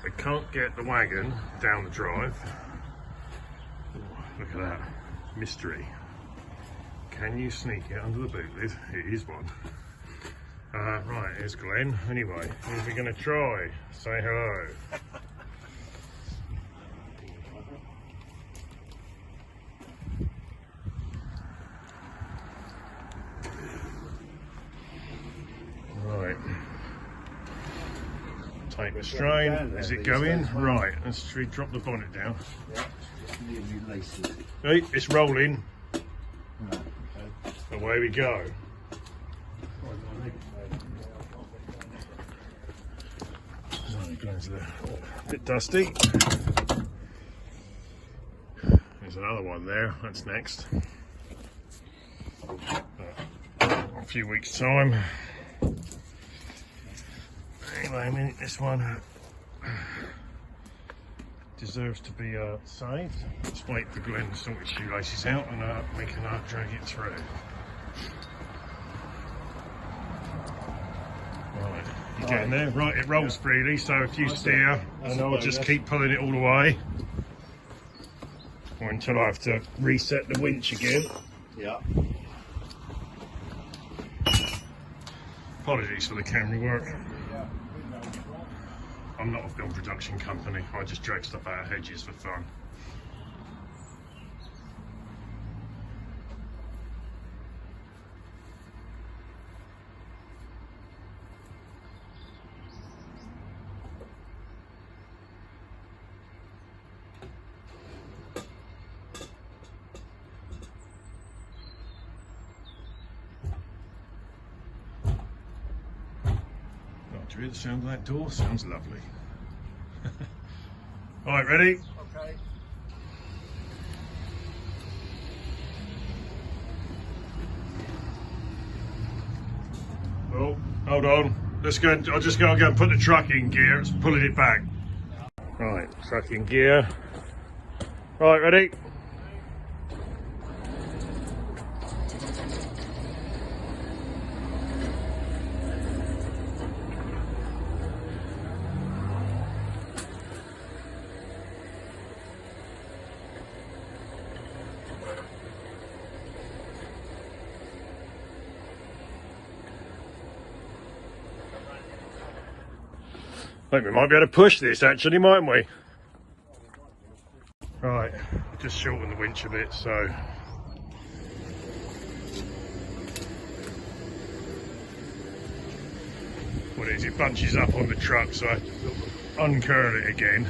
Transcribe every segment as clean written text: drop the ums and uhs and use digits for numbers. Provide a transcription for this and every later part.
They can't get the wagon down the drive. Look at that. Mystery. Can you sneak it under the boot lid? It is one. Right, here's Glen. Anyway, who's we going to try? Say hello. Right. Take the strain. Is it going? Right, let's drop the bonnet down. Hey, it's rolling. Away we go. A bit dusty. There's another one there. That's next. A few weeks' time. Anyway, I mean, this one deserves to be saved. Let's wait for Glen to sort his shoelaces out and we can drag it through. Right, you getting there? Right, it rolls freely, so if you steer, and I'll just keep pulling it all the way. Or until I have to reset the winch again. Yeah. Apologies for the camera work. I'm not a film production company, I just drag stuff out of hedges for fun. Do you hear the sound of that door? Sounds lovely. Alright, ready? Okay. Oh, hold on. Let's go. I'll just go and put the truck in gear. It's pulling it back. Right, truck in gear. Right, ready? I think we might be able to push this actually, mightn't we? Right, just shorten the winch a bit, so. What it is, it bunches up on the truck, so I have to uncurl it again.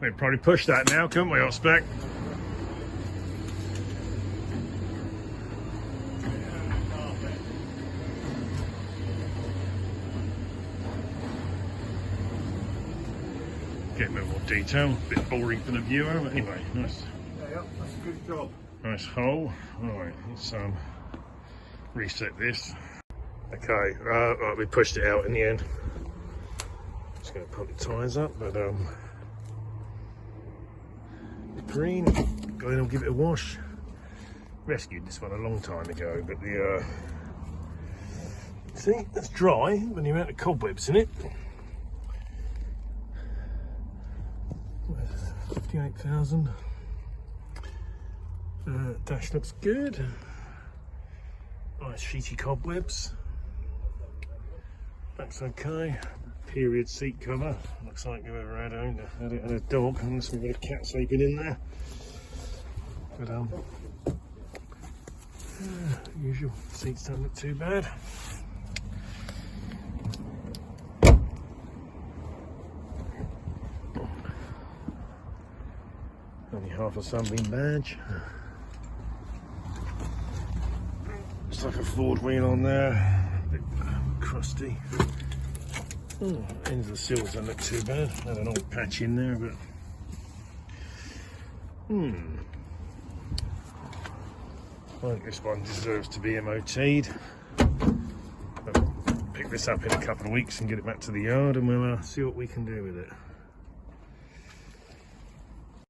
We'd probably push that now, couldn't we, on spec? Get a bit more detail, a bit boring for the viewer, but anyway, nice. Yeah, that's a good job. Nice hole. Alright, let's reset this. Okay, right, we pushed it out in the end. Just going to pump the tyres up, but green, Glen will give it a wash. Rescued this one a long time ago, but the see, that's dry, but the amount of cobwebs in it. 58,000. Dash looks good. Nice sheety cobwebs. Back's okay. Period seat cover. Looks like whoever had it had a dog, unless we've got a cat sleeping in there. But usual seats don't look too bad. Only half a Sunbeam badge. Looks like a Ford wheel on there. A bit crusty. Ends of the sills don't look too bad. Had an old patch in there, but I think this one deserves to be MOT'd. Pick this up in a couple of weeks and get it back to the yard, and we'll see what we can do with it.